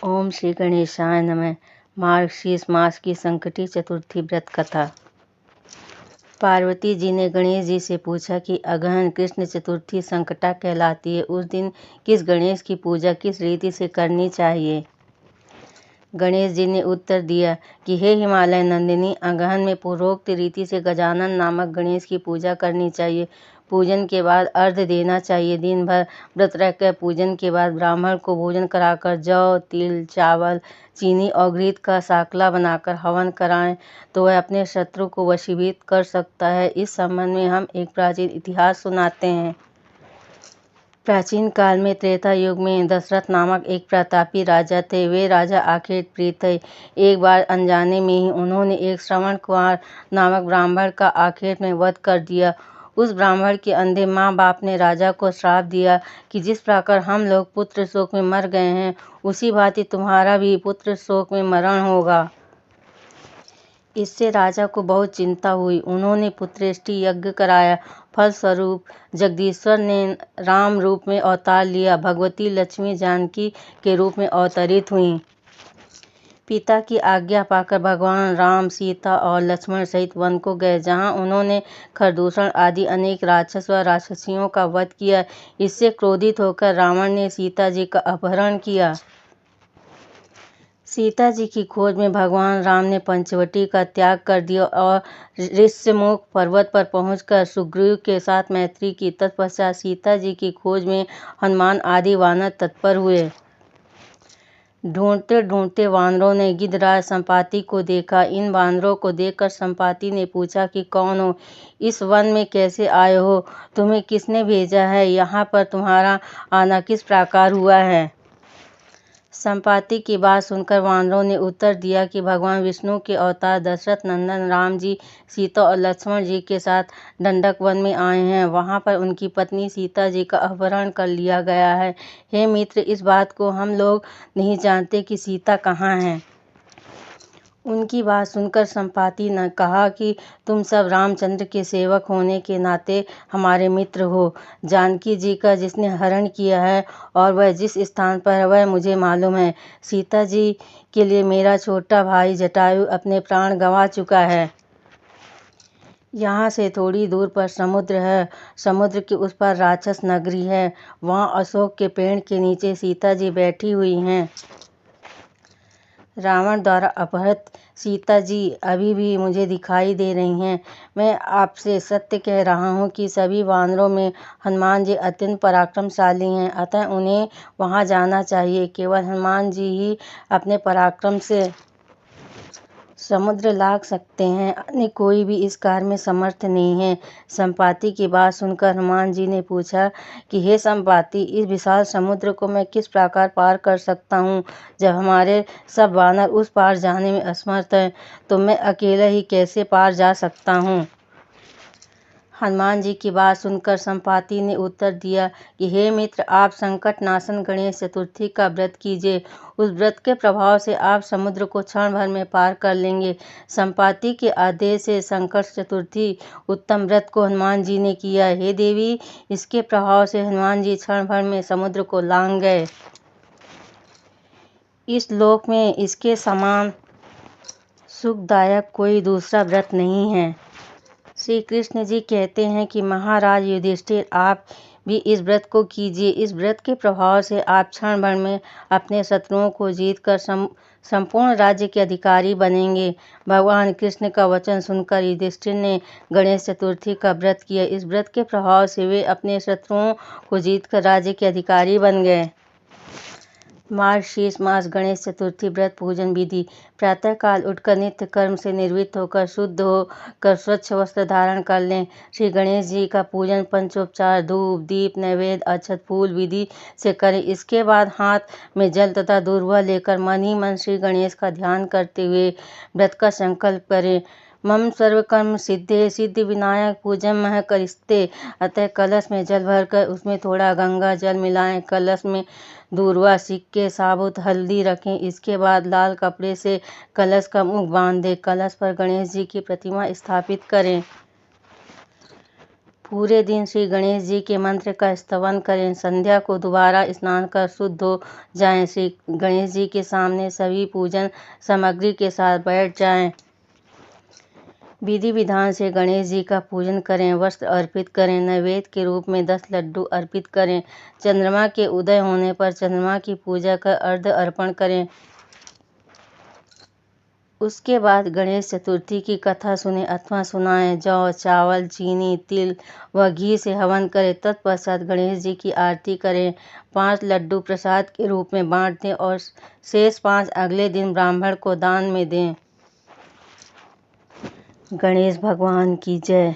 ओम श्री गणेशाय नमः। मार्गशीर्ष मास की संकटी चतुर्थी व्रत कथा। पार्वती जी ने गणेश जी से पूछा कि अगहन कृष्ण चतुर्थी संकटा कहलाती है। उस दिन किस गणेश की पूजा किस रीति से करनी चाहिए? गणेश जी ने उत्तर दिया कि हे हिमालय नंदिनी, अगहन में पूर्वोक्त रीति से गजानन नामक गणेश की पूजा करनी चाहिए। पूजन के बाद अर्घ्य देना चाहिए। दिन भर व्रत रहकर पूजन के बाद ब्राह्मण को भोजन कराकर जौ, तिल, चावल, चीनी और घृत का साकला बनाकर हवन कराएं तो वह अपने शत्रु को वशीभूत कर सकता है। इस संबंध में हम एक प्राचीन इतिहास सुनाते हैं। प्राचीन काल में त्रेता युग में दशरथ नामक एक प्रतापी राजा थे। वे राजा आखेट प्रिय थे। एक बार अनजाने में ही उन्होंने एक श्रवण कुमार नामक ब्राह्मण का आखेट में वध कर दिया। उस ब्राह्मण के अंधे माँ बाप ने राजा को श्राप दिया कि जिस प्रकार हम लोग पुत्र शोक में मर गए हैं, उसी भांति तुम्हारा भी पुत्र शोक में मरण होगा। इससे राजा को बहुत चिंता हुई। उन्होंने पुत्रेष्टि यज्ञ कराया। फलस्वरूप जगदीश्वर ने राम रूप में अवतार लिया। भगवती लक्ष्मी जानकी के रूप में अवतरित हुईं। पिता की आज्ञा पाकर भगवान राम, सीता और लक्ष्मण सहित वन को गए, जहां उन्होंने खरदूषण आदि अनेक राक्षस व राक्षसियों का वध किया। इससे क्रोधित होकर रावण ने सीता जी का अपहरण किया। सीता जी की खोज में भगवान राम ने पंचवटी का त्याग कर दिया और ऋष्यमुख पर्वत पर पहुंचकर सुग्रीव के साथ मैत्री की। तत्पश्चात सीता जी की खोज में हनुमान आदि वानर तत्पर हुए। ढूंढते ढूंढते वानरों ने गिद्धराज संपाति को देखा। इन वानरों को देखकर संपाति ने पूछा कि कौन हो? इस वन में कैसे आए हो? तुम्हें किसने भेजा है? यहाँ पर तुम्हारा आना किस प्रकार हुआ है? संपाति की बात सुनकर वानरों ने उत्तर दिया कि भगवान विष्णु के अवतार दशरथ नंदन राम जी सीता और लक्ष्मण जी के साथ दंडक वन में आए हैं। वहां पर उनकी पत्नी सीता जी का अपहरण कर लिया गया है। हे मित्र, इस बात को हम लोग नहीं जानते कि सीता कहाँ है। उनकी बात सुनकर संपाति ने कहा कि तुम सब रामचंद्र के सेवक होने के नाते हमारे मित्र हो। जानकी जी का जिसने हरण किया है और वह जिस स्थान पर है वह मुझे मालूम है। सीता जी के लिए मेरा छोटा भाई जटायु अपने प्राण गंवा चुका है। यहाँ से थोड़ी दूर पर समुद्र है। समुद्र के उस पर राक्षस नगरी है। वहाँ अशोक के पेड़ के नीचे सीता जी बैठी हुई हैं। रावण द्वारा अपहृत सीता जी अभी भी मुझे दिखाई दे रही हैं। मैं आपसे सत्य कह रहा हूँ कि सभी वानरों में हनुमान जी अत्यंत पराक्रमशाली हैं, अतः उन्हें वहाँ जाना चाहिए। केवल हनुमान जी ही अपने पराक्रम से समुद्र लांघ सकते हैं, अन्य कोई भी इस कार्य में समर्थ नहीं है। संपाति की बात सुनकर हनुमान जी ने पूछा कि हे संपाति, इस विशाल समुद्र को मैं किस प्रकार पार कर सकता हूँ? जब हमारे सब वानर उस पार जाने में असमर्थ हैं, तो मैं अकेला ही कैसे पार जा सकता हूँ? हनुमान जी की बात सुनकर संपाति ने उत्तर दिया कि हे मित्र, आप संकट नाशन गणेश चतुर्थी का व्रत कीजिए। उस व्रत के प्रभाव से आप समुद्र को क्षण भर में पार कर लेंगे। संपाति के आदेश से संकट चतुर्थी उत्तम व्रत को हनुमान जी ने किया। हे देवी, इसके प्रभाव से हनुमान जी क्षण भर में समुद्र को लांघ गए। इस लोक में इसके समान सुखदायक कोई दूसरा व्रत नहीं है। श्री कृष्ण जी कहते हैं कि महाराज युधिष्ठिर, आप भी इस व्रत को कीजिए। इस व्रत के प्रभाव से आप क्षण भर में अपने शत्रुओं को जीतकर संपूर्ण राज्य के अधिकारी बनेंगे। भगवान कृष्ण का वचन सुनकर युधिष्ठिर ने गणेश चतुर्थी का व्रत किया। इस व्रत के प्रभाव से वे अपने शत्रुओं को जीतकर राज्य के अधिकारी बन गए। मार्गशीर्ष मास गणेश चतुर्थी व्रत पूजन विधि। प्रातःकाल उठकर नित्य कर्म से निवृत्त होकर शुद्ध होकर स्वच्छ वस्त्र धारण कर लें। श्री गणेश जी का पूजन पंचोपचार धूप, दीप, नैवेद्य, अक्षत, फूल विधि से करें। इसके बाद हाथ में जल तथा दूर्वा लेकर मन ही मन श्री गणेश का ध्यान करते हुए व्रत का संकल्प करें। मम सर्वकर्म सिद्धे सिद्धि विनायक पूजन मह करिस्ते। अतः कलश में जल भरकर उसमें थोड़ा गंगा जल मिलाएं। कलश में दूर्वा, सिक्के, साबुत हल्दी रखें। इसके बाद लाल कपड़े से कलश का मुख बांध दें। कलश पर गणेश जी की प्रतिमा स्थापित करें। पूरे दिन श्री गणेश जी के मंत्र का स्तवन करें। संध्या को दोबारा स्नान कर शुद्ध हो जाएं। श्री गणेश जी के सामने सभी पूजन सामग्री के साथ बैठ जाएं। विधि विधान से गणेश जी का पूजन करें। वस्त्र अर्पित करें। नैवेद्य के रूप में 10 लड्डू अर्पित करें। चंद्रमा के उदय होने पर चंद्रमा की पूजा कर अर्घ्य अर्पण करें। उसके बाद गणेश चतुर्थी की कथा सुने अथवा सुनाएं। जौ, चावल, चीनी, तिल व घी से हवन करें। तत्पश्चात गणेश जी की आरती करें। 5 लड्डू प्रसाद के रूप में बांट दें और शेष 5 अगले दिन ब्राह्मण को दान में दें। गणेश भगवान की जय।